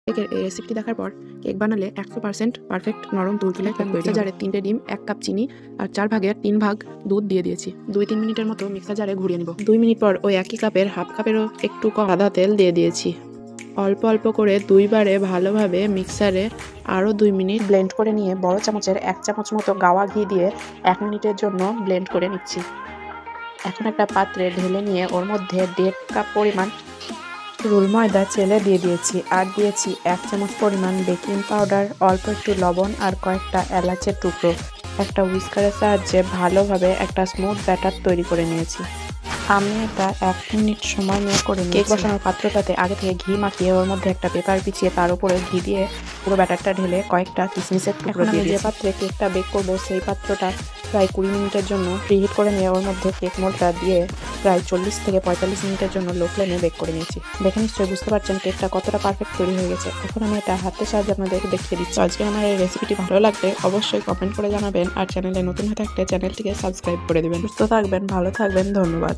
কেকের এই রেসিপিটি দেখার পর কেক বানালে 100% পারফেক্ট নরম তুলতুলে কেক তৈরি হবে। জারে 3টে ডিম, 1 কাপ চিনি আর 4 ভাগের 3 ভাগ দুধ দিয়ে দিয়েছি। 2-3 মিনিটের মতো মিক্সার জারে ঘুরিয়ে নিব। 2 মিনিট পর ওই একই কাপের হাফ কাপেরও একটু কম সাদা তেল দিয়ে দিয়েছি। অল্প অল্প করে 2 বারে ভালোভাবে মিক্সারে আরও 2 মিনিট ব্লেন্ড করে নিয়ে বড় চামচের 1 চামচ মতো গাওয়া ঘি দিয়ে 1 মিনিটের জন্য ব্লেন্ড করে নিচ্ছি। এখন একটা পাত্রে ঢেলে নিয়ে ওর মধ্যে 1.5 কাপ পরিমাণ রোল ময়দা চেলে দিয়ে দিয়েছি আর দিয়েছি 1 চামচ পরিমাণ বেকিং পাউডার, অল্প একটু লবণ আর কয়েকটা এলাচের টুকরো। একটা হুইস্কারের সাহায্যে ভালোভাবে একটা স্মুথ ব্যাটার তৈরি করে নিয়েছি। আমি এটা 1 মিনিট সময় নিয়ে করে নিয়েছি। কেক বসানোর পাত্রটাতে আগে থেকে ঘি মাখিয়ে ওর মধ্যে একটা পেপার বিছিয়ে তার উপরে ঘি দিয়ে পুরো ব্যাটারটা ঢেলে কয়েকটা কিশমিশের টুকরো দিয়ে যে পাত্রে কেকটা বেক করবো সেই পাত্রটা প্রায় 20 মিনিটের জন্য প্রিহিট করে নিয়ে ওর মধ্যে কেক মোল্ডটা দিয়ে প্রায় 40 থেকে 45 মিনিটের জন্য লো ফ্লেমে বেক করে নিয়েছি। দেখে নিশ্চয়ই বুঝতে পারছেন কেকটা কতটা পারফেক্ট তৈরি হয়ে গেছে। এখন আমি এটা হাতের সাহায্যে আপনাদেরকে দেখিয়ে দিচ্ছি। আজকে আমার এই রেসিপিটি ভালো লাগলে অবশ্যই কমেন্ট করে জানাবেন আর চ্যানেলে নতুন হয়ে থাকলে চ্যানেলটিকে সাবস্ক্রাইব করে দেবেন। সুস্থ থাকবেন, ভালো থাকবেন, ধন্যবাদ।